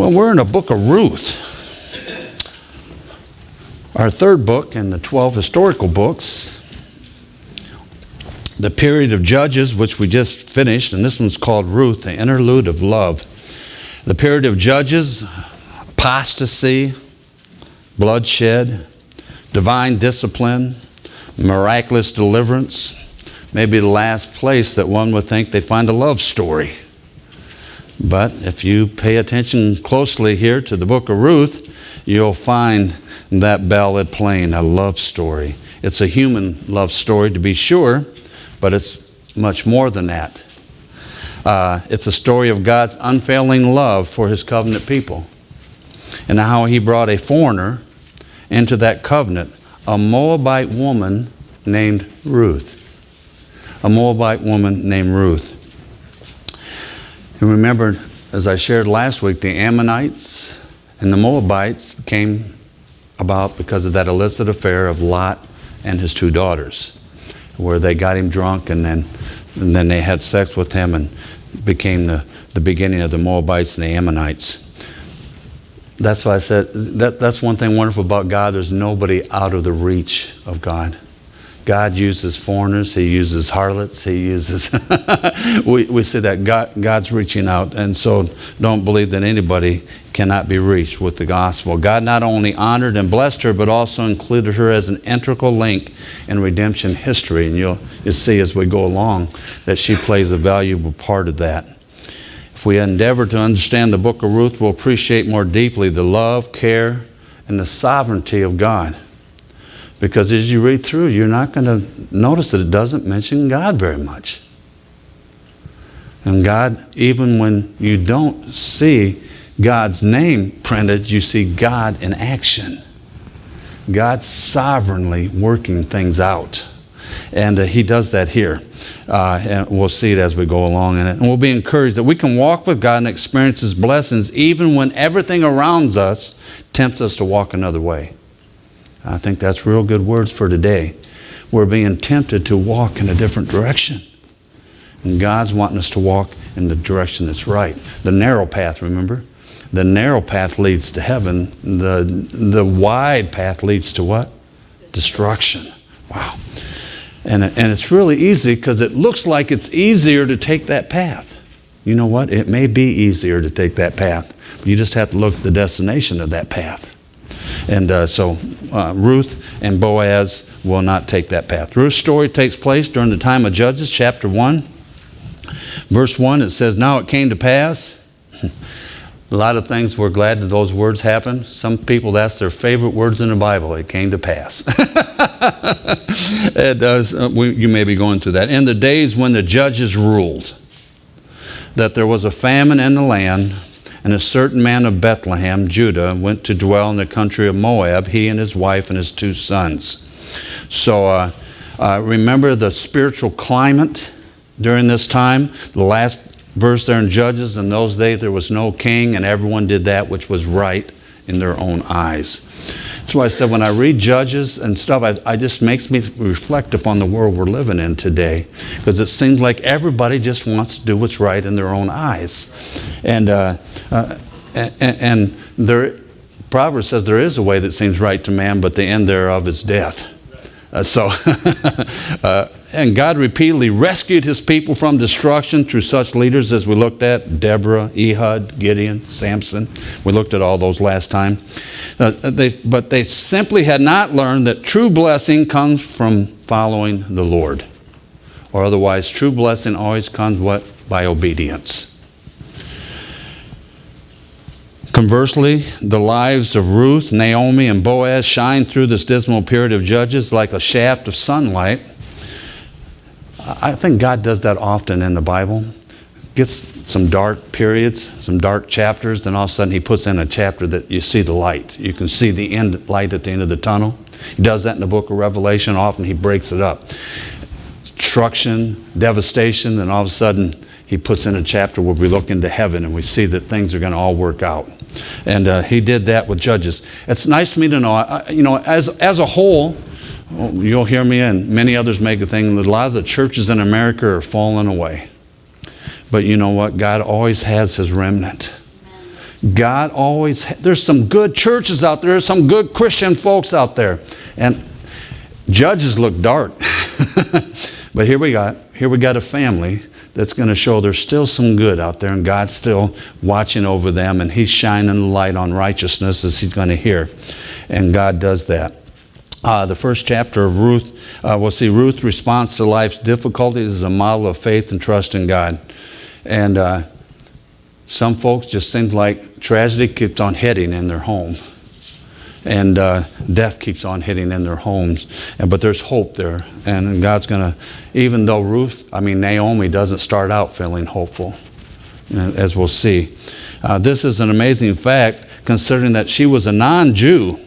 Well, we're in the book of Ruth, our third book in the 12 historical books. The period of Judges, which we just finished, and this one's called Ruth, the Interlude of Love. The period of Judges, apostasy, bloodshed, divine discipline, miraculous deliverance. Maybe the last place that one would think they'd find a love story. But if you pay attention closely here to the book of Ruth, you'll find that ballad playing, a love story. It's a human love story, to be sure, but it's much more than that. It's a story of God's unfailing love for his covenant people, and how he brought a foreigner into that covenant, a Moabite woman named Ruth. A Moabite woman named Ruth. And remember, as I shared last week, the Ammonites and the Moabites came about because of that illicit affair of Lot and his two daughters, where they got him drunk and then they had sex with him and became the beginning of the Moabites and the Ammonites. That's why I said that's one thing wonderful about God. There's nobody out of the reach of God. God uses foreigners. He uses harlots. He uses... we see that God's reaching out. And so don't believe that anybody cannot be reached with the gospel. God not only honored and blessed her, but also included her as an integral link in redemption history. And you'll see as we go along that she plays a valuable part of that. If we endeavor to understand the book of Ruth, we'll appreciate more deeply the love, care, and the sovereignty of God. Because as you read through, you're not going to notice that it doesn't mention God very much. And God, even when you don't see God's name printed, you see God in action. God sovereignly working things out. And he does that here. And we'll see it as we go along in it. And we'll be encouraged that we can walk with God and experience his blessings even when everything around us tempts us to walk another way. I think that's real good words for today. We're being tempted to walk in a different direction. And God's wanting us to walk in the direction that's right. The narrow path, remember? The narrow path leads to heaven. The wide path leads to what? Destruction. Wow. And it's really easy because it looks like it's easier to take that path. You know what? It may be easier to take that path. But you just have to look at the destination of that path. And so Ruth and Boaz will not take that path. Ruth's story takes place during the time of Judges, chapter 1. Verse 1, it says, "Now it came to pass." A lot of things, we're glad that those words happened. Some people, that's their favorite words in the Bible. It came to pass. You may be going through that. In the days when the judges ruled, that there was a famine in the land, and a certain man of Bethlehem, Judah, went to dwell in the country of Moab, he and his wife and his two sons. So remember the spiritual climate during this time. The last verse there in Judges, in those days there was no king, and everyone did that which was right in their own eyes. That's why I said when I read Judges and stuff, it just makes me reflect upon the world we're living in today. Because it seems like everybody just wants to do what's right in their own eyes. And there, Proverbs says there is a way that seems right to man, but the end thereof is death. And God repeatedly rescued his people from destruction through such leaders as we looked at, Deborah, Ehud, Gideon, Samson. We looked at all those last time. But they simply had not learned that true blessing comes from following the Lord. Or otherwise, true blessing always comes what? By obedience. Conversely, the lives of Ruth, Naomi, and Boaz shine through this dismal period of Judges like a shaft of sunlight. I think God does that often in the Bible. Gets some dark periods, some dark chapters, then all of a sudden he puts in a chapter that you see the light. You can see the light at the end of the tunnel. He does that in the book of Revelation. Often he breaks it up. Destruction, devastation, and all of a sudden he puts in a chapter where we look into heaven and we see that things are going to all work out. And he did that with Judges. It's nice for me to know, as a whole, you'll hear me and many others make a thing that a lot of the churches in America are falling away. But you know what? God always has his remnant. God always, there's some good churches out there, there's some good Christian folks out there. And Judges look dark. But here we got a family that's going to show there's still some good out there, and God's still watching over them, and he's shining the light on righteousness, as he's going to hear. And God does that. The first chapter of Ruth, we'll see Ruth's response to life's difficulties is a model of faith and trust in God. And some folks just seem like tragedy keeps on hitting in their home. And death keeps on hitting in their homes. But there's hope there. And God's going to, even though Naomi doesn't start out feeling hopeful, as we'll see. This is an amazing fact, considering that she was a non-Jew,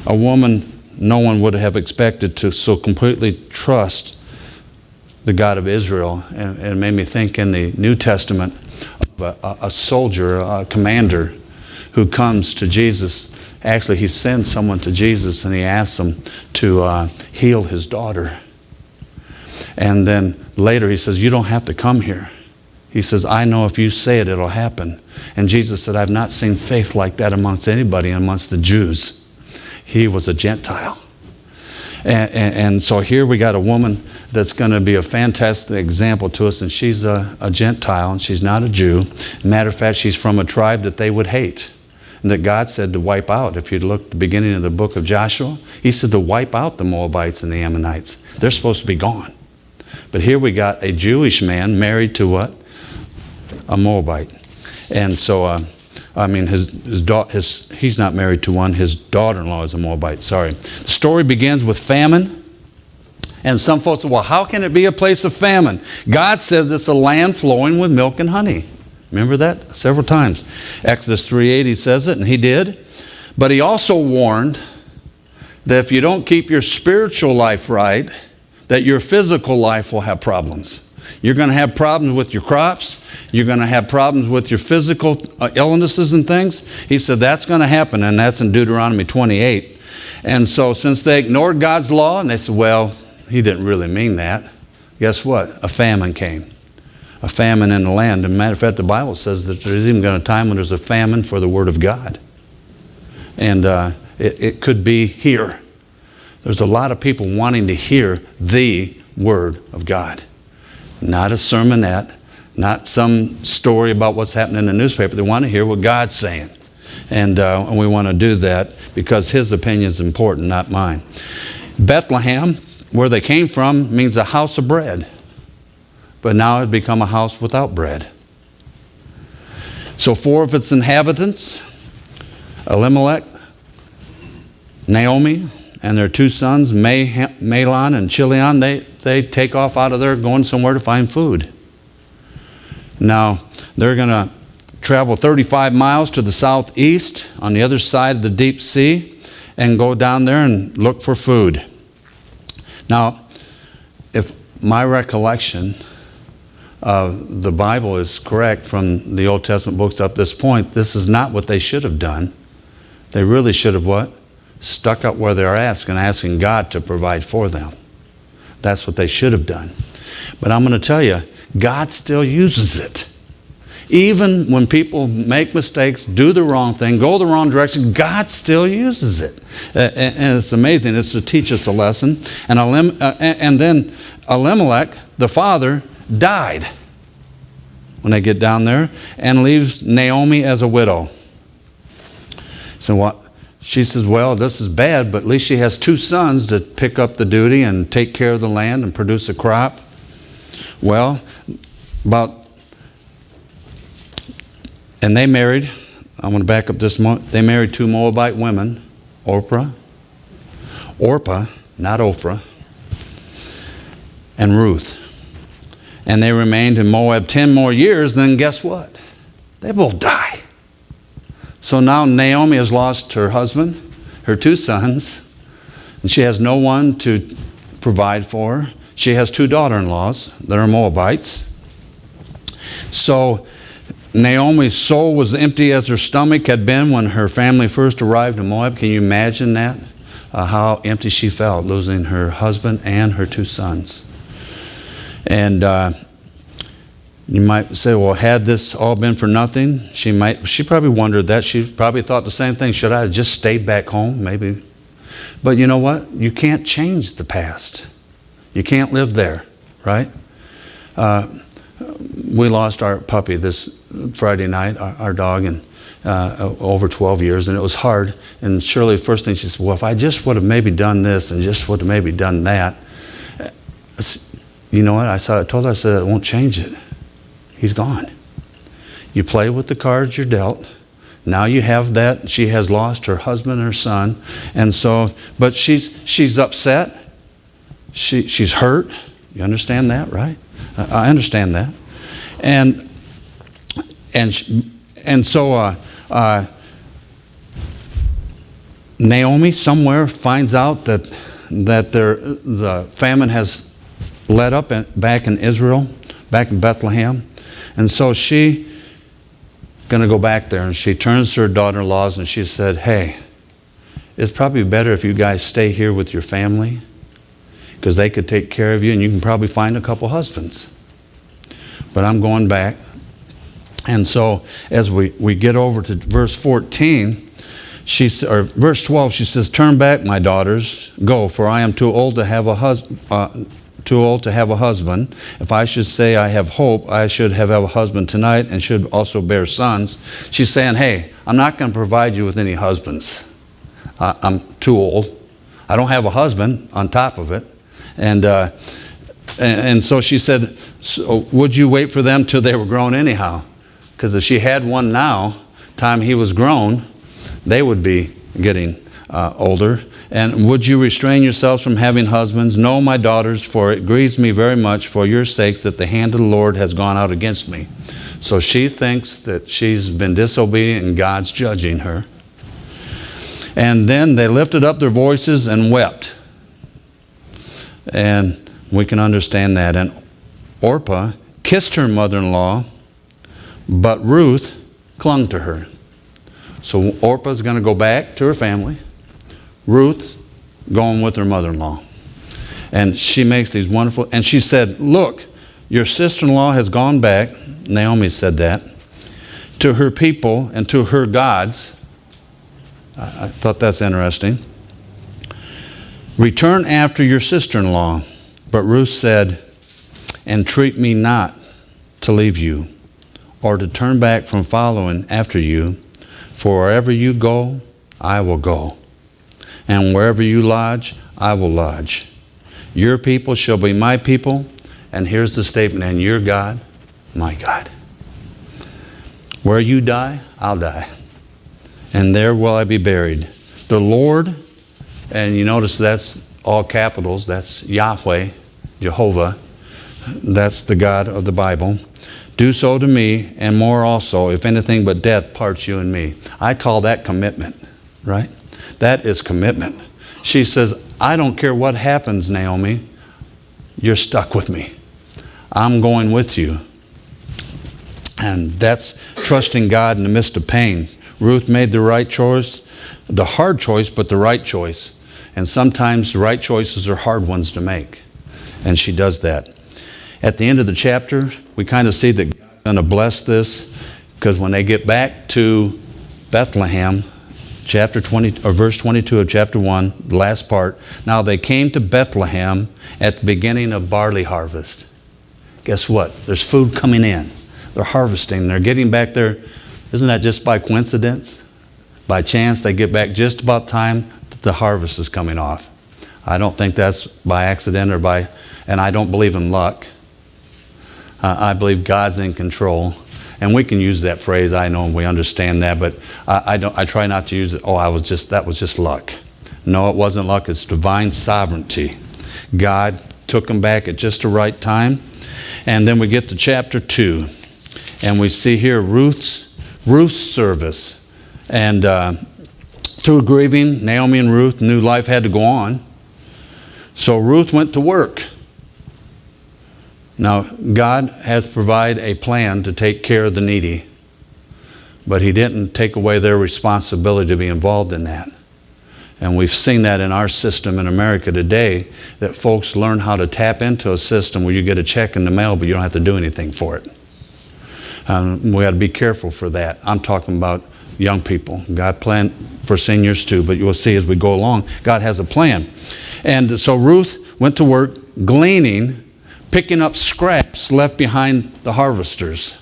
a woman no one would have expected to so completely trust the God of Israel. And it made me think in the New Testament of a soldier, a commander, who comes to Jesus. Actually, he sends someone to Jesus and he asks him to heal his daughter. And then later he says, you don't have to come here. He says, I know if you say it, it'll happen. And Jesus said, I've not seen faith like that amongst anybody, amongst the Jews. He was a Gentile. And so here we got a woman that's going to be a fantastic example to us, and she's a Gentile, and she's not a Jew. Matter of fact, she's from a tribe that they would hate, and that God said to wipe out. If you look at the beginning of the book of Joshua, he said to wipe out the Moabites and the Ammonites. They're supposed to be gone. But here we got a Jewish man married to what? A Moabite. And so, he's not married to one. His daughter-in-law is a Moabite, sorry. The story begins with famine. And some folks say, well, how can it be a place of famine? God says it's a land flowing with milk and honey. Remember that? Several times. Exodus 3:8 says it, and he did. But he also warned that if you don't keep your spiritual life right, that your physical life will have problems. You're going to have problems with your crops. You're going to have problems with your physical illnesses and things. He said that's going to happen, and that's in Deuteronomy 28. And so since they ignored God's law, and they said, well, he didn't really mean that. Guess what? A famine came. A famine in the land. As a matter of fact, the Bible says that there's even going to be a time when there's a famine for the Word of God. And it could be here. There's a lot of people wanting to hear the Word of God. Not a sermonette, not some story about what's happening in the newspaper. They want to hear what God's saying. And we want to do that because his opinion is important, not mine. Bethlehem, where they came from, means a house of bread. But now it's become a house without bread. So 4 of its inhabitants, Elimelech, Naomi, and their 2 sons, Mahlon and Chilion, they take off out of there going somewhere to find food. Now, they're going to travel 35 miles to the southeast on the other side of the deep sea and go down there and look for food. Now, if my recollection of the Bible is correct from the Old Testament books up to this point, this is not what they should have done. They really should have what? Stuck up where they're asking God to provide for them. That's what they should have done. But I'm going to tell you, God still uses it. Even when people make mistakes, do the wrong thing, go the wrong direction, God still uses it. And it's amazing. It's to teach us a lesson. And then Elimelech, the father, died when they get down there and leaves Naomi as a widow. So what? She says, well, this is bad, but at least she has 2 sons to pick up the duty and take care of the land and produce a crop. Well, and they married, I'm going to back up this moment, they married 2 Moabite women, Orpah, not Ophrah, and Ruth. And they remained in Moab 10 more years, then guess what? They both die. So now Naomi has lost her husband, her 2 sons, and she has no one to provide for her. She has 2 daughters-in-laws that are Moabites. So Naomi's soul was empty as her stomach had been when her family first arrived in Moab. Can you imagine that? How empty she felt, losing her husband and her 2 sons. And You might say, well, had this all been for nothing? She probably wondered that. She probably thought the same thing. Should I have just stayed back home? Maybe. But you know what? You can't change the past. You can't live there, right? We lost our puppy this Friday night, our dog, and over 12 years, and it was hard. And Shirley, the first thing she said, well, if I just would have maybe done this and just would have maybe done that. You know what? I told her, I said, it won't change it. He's gone. You play with the cards you're dealt. Now you have that. She has lost her husband and her son. And so, but she's upset. She's hurt. You understand that, right? I understand that. And so Naomi somewhere finds out that the famine has let up back in Israel, back in Bethlehem. And so she going to go back there, and she turns to her daughter-in-laws and she said, hey, it's probably better if you guys stay here with your family, because they could take care of you and you can probably find a couple husbands. But I'm going back. And so as we get over to verse 14, verse 12, she says, turn back, my daughters, go, for I am too old to have a husband. If I should say I have hope, I should have a husband tonight and should also bear sons. She's saying, hey, I'm not going to provide you with any husbands. I'm too old. I don't have a husband on top of it. And so she said, so would you wait for them till they were grown anyhow? Because if she had one now, time he was grown, they would be getting older. And would you restrain yourselves from having husbands? No, my daughters, for it grieves me very much for your sakes that the hand of the Lord has gone out against me. So she thinks that she's been disobedient and God's judging her. And then they lifted up their voices and wept. And we can understand that. And Orpah kissed her mother-in-law, but Ruth clung to her. So Orpah's going to go back to her family. Ruth going with her mother-in-law. And she makes these wonderful, and she said, look, your sister-in-law has gone back, Naomi said that, to her people and to her gods. I thought that's interesting. Return after your sister-in-law. But Ruth said, entreat me not to leave you, or to turn back from following after you, for wherever you go, I will go. And wherever you lodge, I will lodge. Your people shall be my people. And here's the statement, and your God, my God. Where you die, I'll die. And there will I be buried. The Lord, and you notice that's all capitals, that's Yahweh, Jehovah. That's the God of the Bible. Do so to me, and more also, if anything but death parts you and me. I call that commitment, right? That is commitment. She says, I don't care what happens, Naomi. You're stuck with me. I'm going with you. And that's trusting God in the midst of pain. Ruth made the right choice, the hard choice, but the right choice. And sometimes the right choices are hard ones to make. And she does that. At the end of the chapter, we kind of see that God's going to bless this, because when they get back to Bethlehem, chapter 20 or verse 22 of chapter 1, the last part. Now they came to Bethlehem at the beginning of barley harvest. Guess what? There's food coming in. They're harvesting. They're getting back there. Isn't that just by coincidence? By chance, they get back just about time that the harvest is coming off. I don't think that's by accident or by, and I don't believe in luck. I believe God's in control. And we can use that phrase, I know, and we understand that, but I try not to use it, that was just luck. No, it wasn't luck, it's divine sovereignty. God took them back at just the right time. And then we get to chapter 2, and we see here Ruth's service. And through grieving, Naomi and Ruth knew life had to go on. So Ruth went to work. Now, God has provided a plan to take care of the needy, but He didn't take away their responsibility to be involved in that. And we've seen that in our system in America today, that folks learn how to tap into a system where you get a check in the mail, but you don't have to do anything for it. We got to be careful for that. I'm talking about young people. God planned for seniors too, but you'll see as we go along, God has a plan. And so Ruth went to work gleaning, picking up scraps left behind the harvesters.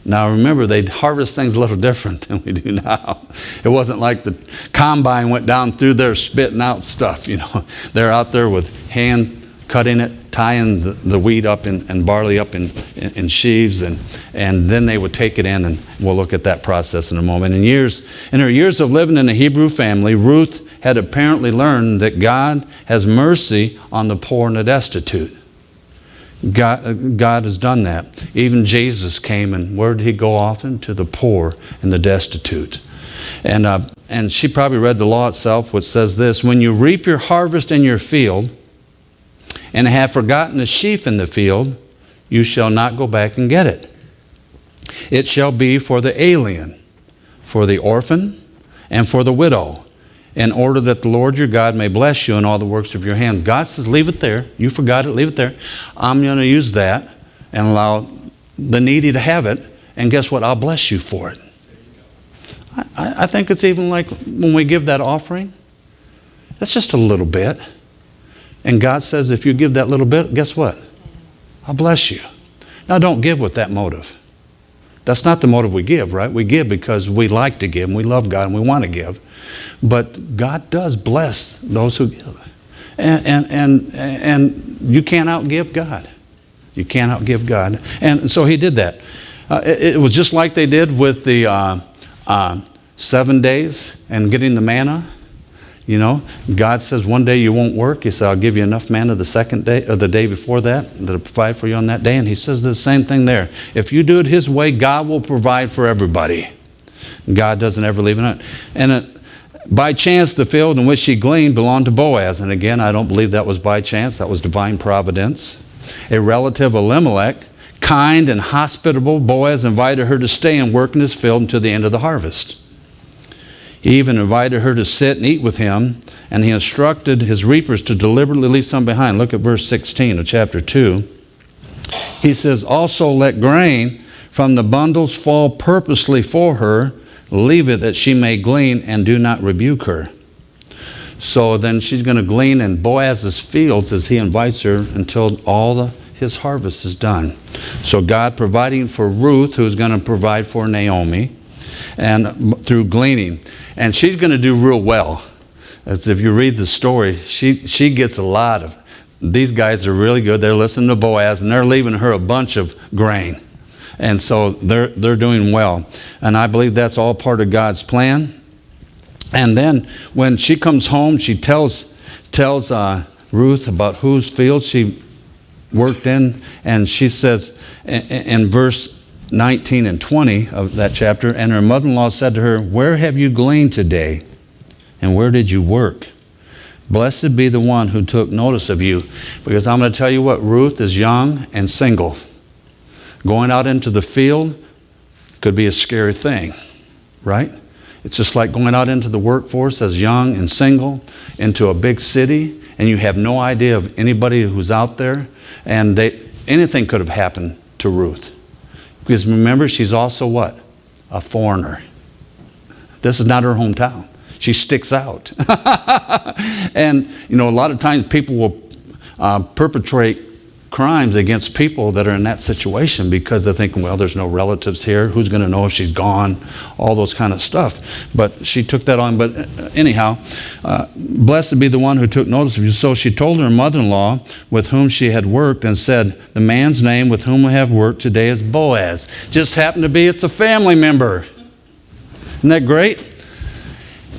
Now remember, they'd harvest things a little different than we do now. It wasn't like the combine went down through there spitting out stuff, you know. They're out there with hand cutting it, tying the wheat up and barley up in sheaves, and then they would take it in, and we'll look at that process in a moment. In her years of living in a Hebrew family, Ruth had apparently learned that God has mercy on the poor and the destitute. God has done that. Even Jesus came, and where did he go often? To the poor and the destitute. And she probably read the law itself, which says this: when you reap your harvest in your field and have forgotten the sheaf in the field, you shall not go back and get it. It shall be for the alien, for the orphan, and for the widow, in order that the Lord your God may bless you in all the works of your hand. God says, leave it there. You forgot it, leave it there. I'm going to use that and allow the needy to have it. And guess what? I'll bless you for it. I think it's even like when we give that offering, that's just a little bit. And God says, if you give that little bit, guess what? I'll bless you. Now, don't give with that motive. That's not the motive we give, right? We give because we like to give and we love God and we want to give. But God does bless those who give. And you can't outgive God. You can't outgive God. And so he did that. It was just like they did with the 7 days and getting the manna. You know, God says one day you won't work. He said, I'll give you enough manna the second day or the day before that that'll provide for you on that day. And he says the same thing there. If you do it his way, God will provide for everybody. God doesn't ever leave it out. And by chance, the field in which she gleaned belonged to Boaz. And again, I don't believe that was by chance. That was divine providence. A relative, Elimelech, kind and hospitable, Boaz invited her to stay and work in his field until the end of the harvest. He even invited her to sit and eat with him, and he instructed his reapers to deliberately leave some behind. Look at verse 16 of chapter 2. He says, also let grain from the bundles fall purposely for her. Leave it that she may glean, and do not rebuke her. So then she's going to glean in Boaz's fields as he invites her until his harvest is done. So God providing for Ruth, who's going to provide for Naomi, and through gleaning. And she's going to do real well. As if you read the story, she gets a lot of, these guys are really good. They're listening to Boaz, and they're leaving her a bunch of grain. And so they're doing well. And I believe that's all part of God's plan. And then when she comes home, she tells Ruth about whose field she worked in. And she says in verse 19 and 20 of that chapter, and her mother-in-law said to her, where have you gleaned today? And where did you work? Blessed be the one who took notice of you. Because I'm going to tell you what, Ruth is young and single. Going out into the field could be a scary thing, right? It's just like going out into the workforce as young and single into a big city, and you have no idea of anybody who's out there, and anything could have happened to Ruth. Because remember, she's also what? A foreigner. This is not her hometown. She sticks out. And, you know, a lot of times people will perpetrate crimes against people that are in that situation because they're thinking, well, there's no relatives here. Who's going to know if she's gone? All those kind of stuff. But she took that on. But anyhow, blessed be the one who took notice of you. So she told her mother-in-law with whom she had worked and said, the man's name with whom I have worked today is Boaz. Just happened to be, it's a family member. Isn't that great?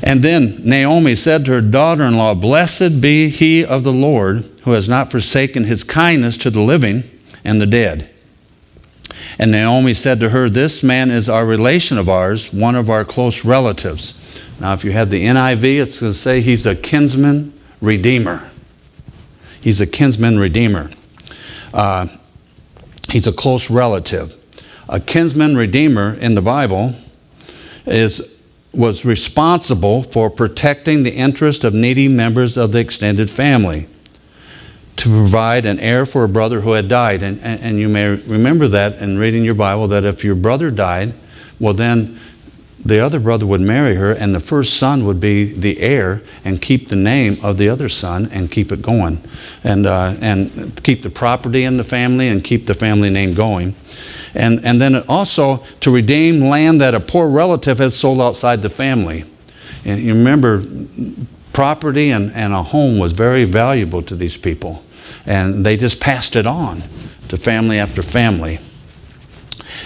And then Naomi said to her daughter-in-law, blessed be he of the Lord who has not forsaken his kindness to the living and the dead. And Naomi said to her, this man is our relation of ours, one of our close relatives. Now, if you have the NIV, it's going to say he's a kinsman redeemer. He's a kinsman redeemer. He's a close relative. A kinsman redeemer in the Bible was responsible for protecting the interest of needy members of the extended family. to provide an heir for a brother who had died. And you may remember that in reading your Bible, that if your brother died, well then the other brother would marry her, and the first son would be the heir and keep the name of the other son and keep it going, and keep the property in the family and keep the family name going. And then also to redeem land that a poor relative had sold outside the family. And you remember, property and a home was very valuable to these people, and they just passed it on to family after family.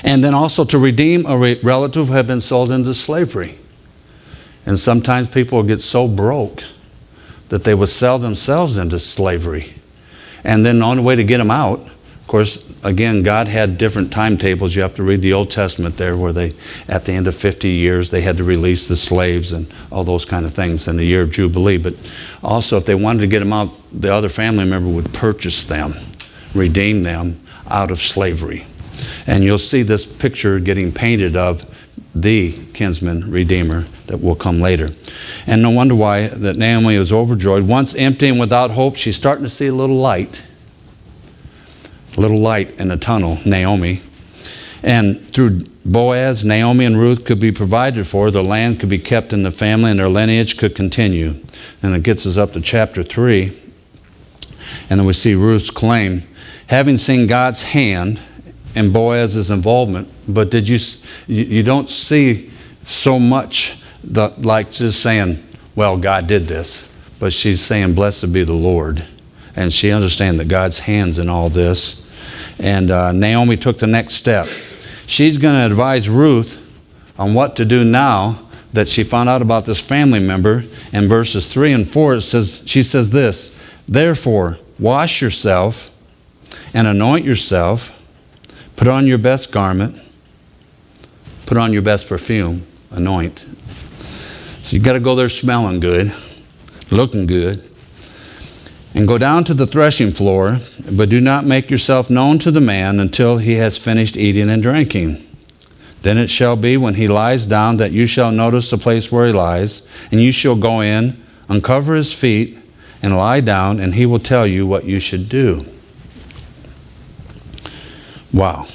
And then also to redeem a relative who had been sold into slavery. And sometimes people would get so broke that they would sell themselves into slavery. And then the only way to get them out, of course, again, God had different timetables. You have to read the Old Testament there, where they, at the end of 50 years, they had to release the slaves and all those kind of things in the year of Jubilee. But also, if they wanted to get them out, the other family member would purchase them, redeem them out of slavery. And you'll see this picture getting painted of the kinsman redeemer that will come later. And no wonder why that Naomi was overjoyed. Once empty and without hope, she's starting to see a little light in the tunnel, Naomi. And through Boaz, Naomi and Ruth could be provided for. The land could be kept in the family, and their lineage could continue. And it gets us up to chapter 3. And then we see Ruth's claim. Having seen God's hand and Boaz's involvement, but you don't see so much like just saying, well, God did this, but she's saying, blessed be the Lord. And she understands that God's hand's in all this. And Naomi took the next step. She's going to advise Ruth on what to do now that she found out about this family member. In verses 3 and 4, she says this, therefore, wash yourself and anoint yourself. Put on your best garment. Put on your best perfume. Anoint. So you got to go there smelling good, looking good. And go down to the threshing floor, but do not make yourself known to the man until he has finished eating and drinking. Then it shall be when he lies down that you shall notice the place where he lies, and you shall go in, uncover his feet, and lie down, and he will tell you what you should do. Wow.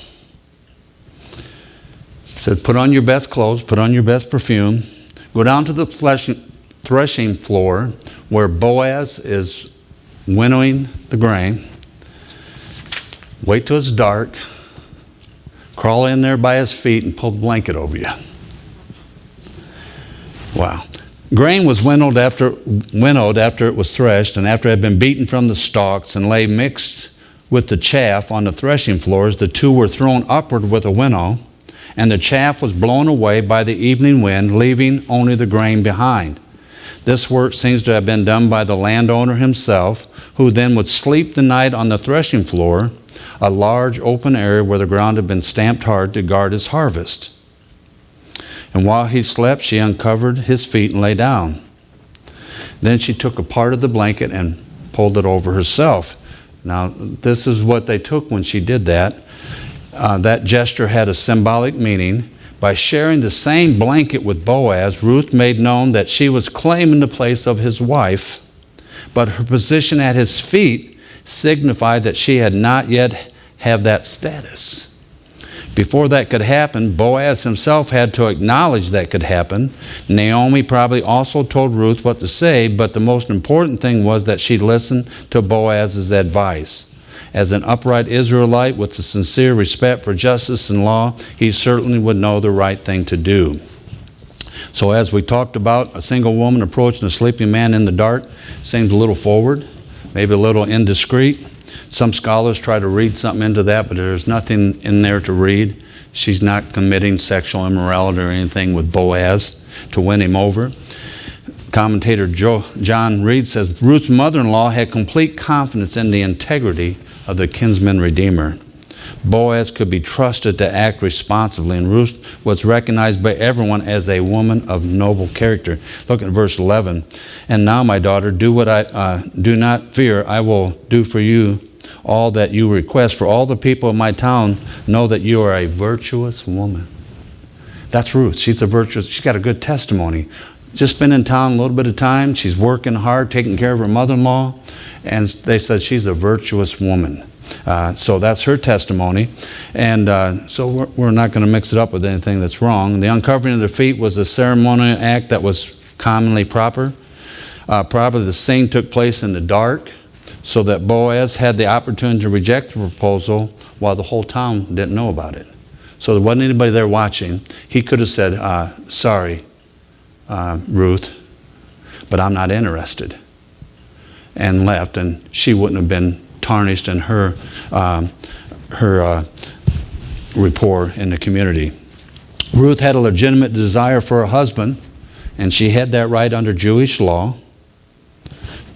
Said, put on your best clothes, put on your best perfume, go down to the threshing floor where Boaz is winnowing the grain. Wait till it's dark. Crawl in there by his feet and pull the blanket over you. Wow. Grain was winnowed after it was threshed, and after it had been beaten from the stalks and lay mixed with the chaff on the threshing floors, the two were thrown upward with a winnow, and the chaff was blown away by the evening wind, leaving only the grain behind. This work seems to have been done by the landowner himself, who then would sleep the night on the threshing floor, a large open area where the ground had been stamped hard to guard his harvest. And while he slept, she uncovered his feet and lay down. Then she took a part of the blanket and pulled it over herself. Now, this is what they took when she did that. That gesture had a symbolic meaning. By sharing the same blanket with Boaz, Ruth made known that she was claiming the place of his wife, but her position at his feet signified that she had not yet have that status. Before that could happen, Boaz himself had to acknowledge that could happen. Naomi probably also told Ruth what to say, but the most important thing was that she listened to Boaz's advice. As an upright Israelite with a sincere respect for justice and law, he certainly would know the right thing to do. So as we talked about, a single woman approaching a sleeping man in the dark seems a little forward, maybe a little indiscreet. Some scholars try to read something into that, but there's nothing in there to read. She's not committing sexual immorality or anything with Boaz to win him over. Commentator John Reed says, Ruth's mother-in-law had complete confidence in the integrity of the kinsman redeemer. Boaz could be trusted to act responsibly, and Ruth was recognized by everyone as a woman of noble character. Look at verse 11. And now, my daughter, do not fear. I will do for you all that you request, for all the people of my town know that you are a virtuous woman. That's Ruth. She's got a good testimony. Just been in town a little bit of time. She's working hard, taking care of her mother-in-law. And they said she's a virtuous woman. So that's her testimony. And so we're not going to mix it up with anything that's wrong. The uncovering of their feet was a ceremonial act that was commonly proper. Probably the scene took place in the dark, so that Boaz had the opportunity to reject the proposal while the whole town didn't know about it. So there wasn't anybody there watching. He could have said, sorry, Ruth, but I'm not interested, and left, and she wouldn't have been tarnished in her rapport in the community. Ruth had a legitimate desire for a husband, and she had that right under Jewish law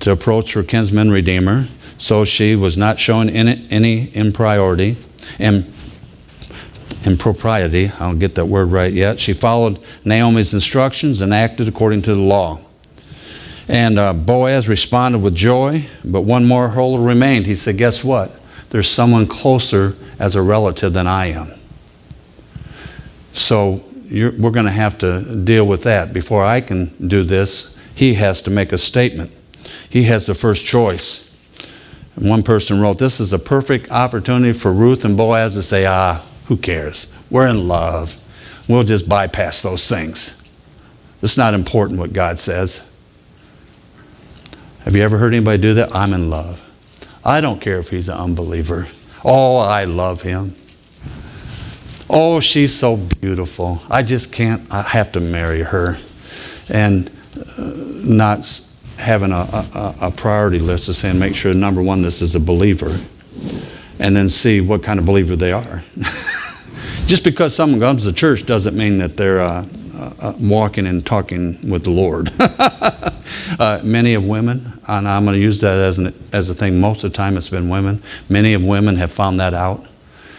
to approach her kinsman redeemer. So she was not showing any impropriety. I don't get that word right yet. She followed Naomi's instructions and acted according to the law. And Boaz responded with joy, but one more hurdle remained. He said, guess what? There's someone closer as a relative than I am. So we're going to have to deal with that. Before I can do this, he has to make a statement. He has the first choice. And one person wrote, this is a perfect opportunity for Ruth and Boaz to say, who cares? We're in love. We'll just bypass those things. It's not important what God says. Have you ever heard anybody do that? I'm in love. I don't care if he's an unbeliever. Oh, I love him. Oh, she's so beautiful. I have to marry her. And not having a priority list of saying, make sure, number one, this is a believer. And then see what kind of believer they are. Just because someone comes to church doesn't mean that they're walking and talking with the Lord. Many of women, and I'm going to use that as a thing, most of the time it's been women. Many of women have found that out,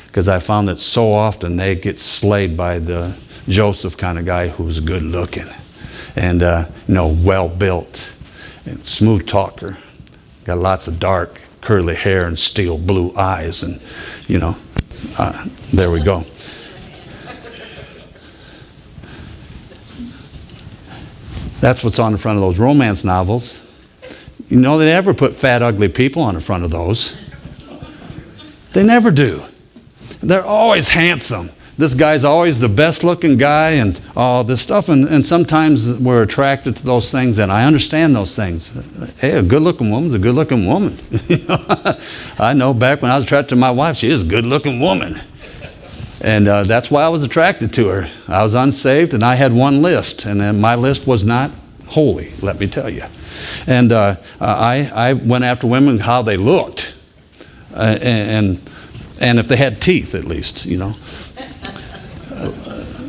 because I found that so often they get slayed by the Joseph kind of guy who's good looking and well built and smooth talker, got lots of dark curly hair and steel blue eyes, and there we go. That's what's on the front of those romance novels. They never put fat, ugly people on the front of those. They never do. They're always handsome. This guy's always the best looking guy and all this stuff. And sometimes we're attracted to those things, and I understand those things. Hey, a good looking woman's a good looking woman. I know back when I was attracted to my wife, she is a good looking woman. And that's why I was attracted to her. I was unsaved, and I had one list, and then my list was not holy, let me tell you. And I went after women how they looked, and if they had teeth, at least,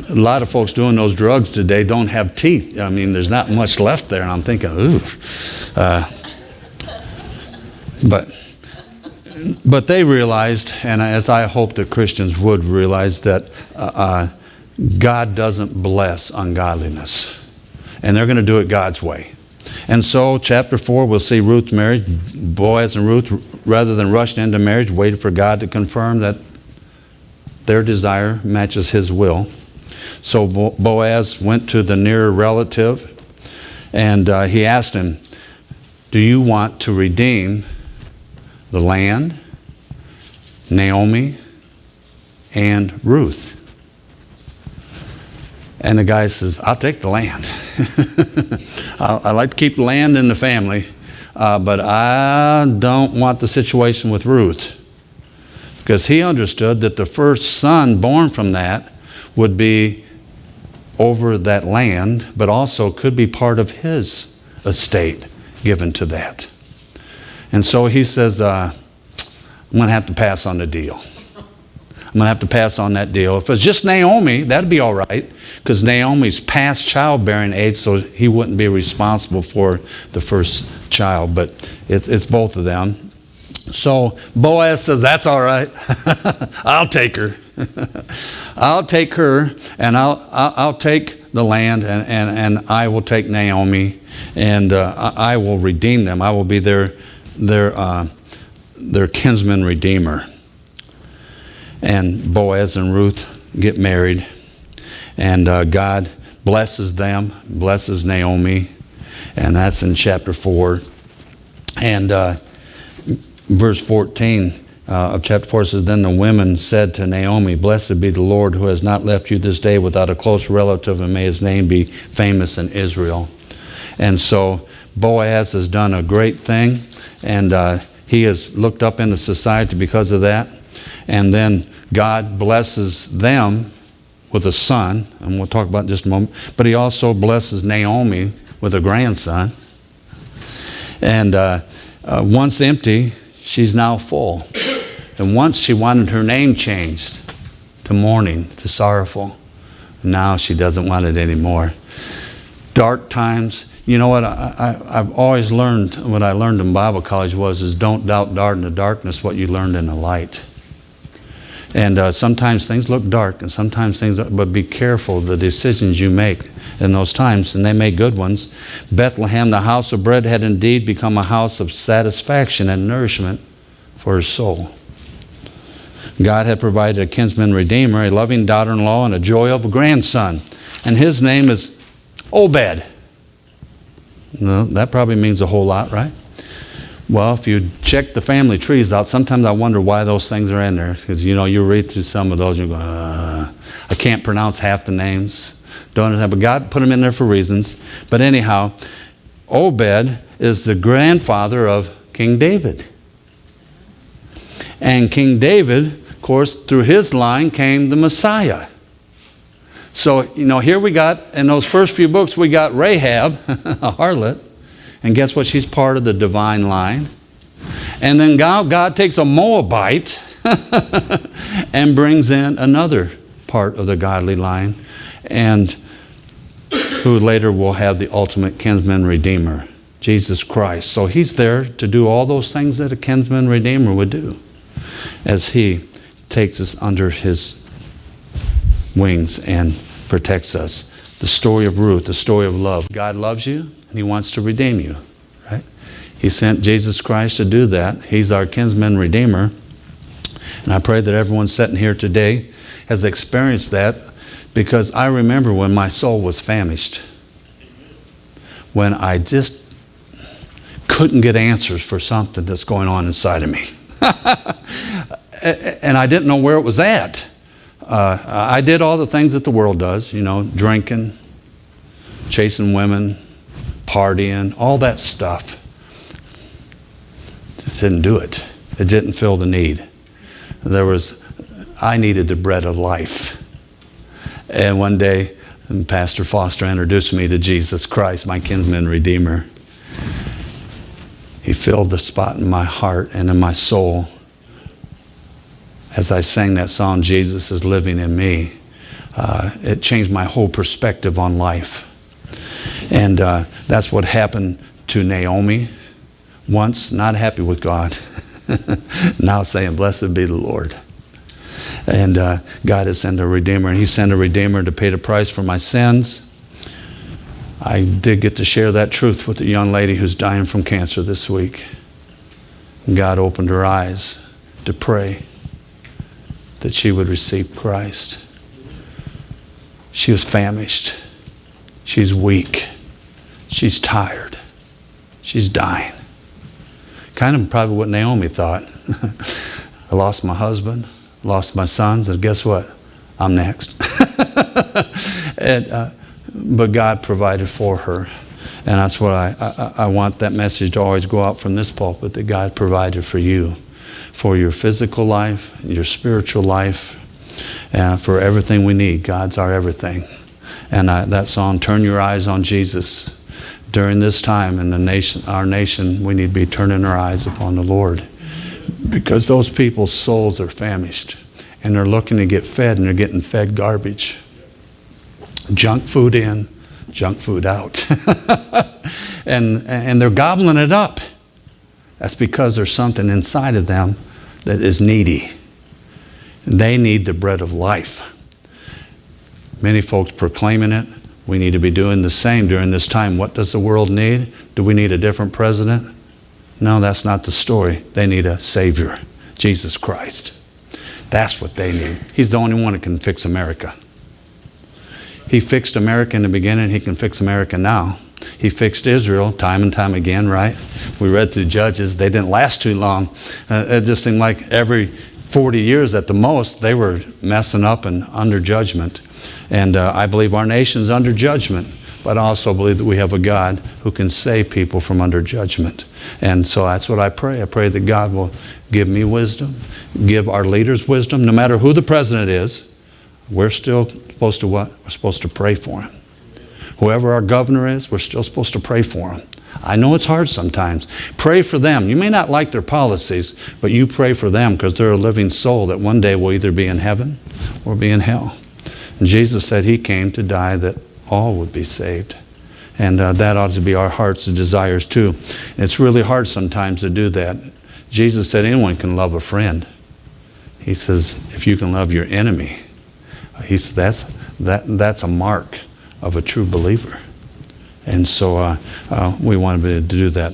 A lot of folks doing those drugs today don't have teeth. I mean, there's not much left there, and I'm thinking, ooh. But they realized, and as I hope that Christians would realize, that God doesn't bless ungodliness. And they're going to do it God's way. And so, chapter 4, we'll see Ruth married. Boaz and Ruth, rather than rushing into marriage, waited for God to confirm that their desire matches his will. So Boaz went to the nearer relative, and he asked him, do you want to redeem the land, Naomi, and Ruth? And the guy says, I'll take the land. I like to keep the land in the family, but I don't want the situation with Ruth. Because he understood that the first son born from that would be over that land, but also could be part of his estate given to that. And so he says, I'm going to have to pass on the deal. I'm going to have to pass on that deal. If it's just Naomi, that'd be all right, because Naomi's past childbearing age, so he wouldn't be responsible for the first child, but it's both of them. So Boaz says, that's all right. I'll take her. I'll take her, and I'll take the land, and I will take Naomi, and I will redeem them. I will be their kinsman redeemer. And Boaz and Ruth get married, and God blesses them, blesses Naomi, and that's in chapter 4. And verse 14 of chapter 4 says, Then the women said to Naomi, Blessed be the Lord who has not left you this day without a close relative, and may his name be famous in Israel. And so Boaz has done a great thing, and he has looked up into society because of that. And then God blesses them with a son, and we'll talk about it in just a moment. But he also blesses Naomi with a grandson. And once empty, she's now full. And once she wanted her name changed to mourning, to sorrowful. Now she doesn't want it anymore. Dark times. You know what? I've always learned, what I learned in Bible college is don't doubt in the darkness what you learned in the light. And sometimes things look dark, and sometimes but be careful the decisions you make in those times, and they make good ones. Bethlehem, the house of bread, had indeed become a house of satisfaction and nourishment for her soul. God had provided a kinsman redeemer, a loving daughter-in-law, and a joy of a grandson. And his name is Obed. No, that probably means a whole lot, right? Well, if you check the family trees out, sometimes I wonder why those things are in there. Because, you read through some of those and you go, I can't pronounce half the names. But God put them in there for reasons. But anyhow, Obed is the grandfather of King David. And King David, of course, through his line came the Messiah. So, here we got, in those first few books, we got Rahab, a harlot. And guess what? She's part of the divine line. And then God takes a Moabite and brings in another part of the godly line, and who later will have the ultimate kinsman redeemer, Jesus Christ. So he's there to do all those things that a kinsman redeemer would do as he takes us under his wings and protects us. The story of Ruth, the story of love. God loves you, and he wants to redeem you, right? He sent Jesus Christ to do that. He's our kinsman redeemer. And I pray that everyone sitting here today has experienced that, because I remember when my soul was famished, when I just couldn't get answers for something that's going on inside of me. And I didn't know where it was at. I did all the things that the world does, drinking, chasing women, partying, all that stuff. It didn't do it. It didn't fill the need. I needed the bread of life. And one day, Pastor Foster introduced me to Jesus Christ, my kinsman redeemer. He filled the spot in my heart and in my soul. As I sang that song, Jesus is living in me, it changed my whole perspective on life. And that's what happened to Naomi. Once not happy with God, now saying, Blessed be the Lord. And God has sent a Redeemer, and he sent a Redeemer to pay the price for my sins. I did get to share that truth with a young lady who's dying from cancer this week. And God opened her eyes to pray that she would receive Christ. She was famished. She's weak. She's tired. She's dying. Kind of probably what Naomi thought. I lost my husband, lost my sons, and guess what? I'm next. But God provided for her. And that's what I want that message to always go out from this pulpit, that God provided for you, for your physical life, your spiritual life, and for everything we need. God's our everything. And that song, Turn Your Eyes on Jesus. During this time in our nation, we need to be turning our eyes upon the Lord, because those people's souls are famished, and they're looking to get fed, and they're getting fed garbage. Junk food in, junk food out. and they're gobbling it up. That's because there's something inside of them that is needy. They need the bread of life. Many folks proclaiming it. We need to be doing the same during this time. What does the world need? Do we need a different president? No, that's not the story. They need a Savior, Jesus Christ. That's what they need. He's the only one that can fix America. He fixed America in the beginning. He can fix America now. He fixed Israel time and time again, right? We read through Judges. They didn't last too long. It just seemed like every 40 years at the most, they were messing up and under judgment. And I believe our nation's under judgment, but I also believe that we have a God who can save people from under judgment. And so that's what I pray. I pray that God will give me wisdom, give our leaders wisdom. No matter who the president is, we're still supposed to what? We're supposed to pray for him. Whoever our governor is, we're still supposed to pray for him. I know it's hard sometimes. Pray for them. You may not like their policies, but you pray for them because they're a living soul that one day will either be in heaven or be in hell. And Jesus said he came to die that all would be saved. And that ought to be our heart's desires too. And it's really hard sometimes to do that. Jesus said anyone can love a friend. He says if you can love your enemy, that's a mark of a true believer. And so we want to do that.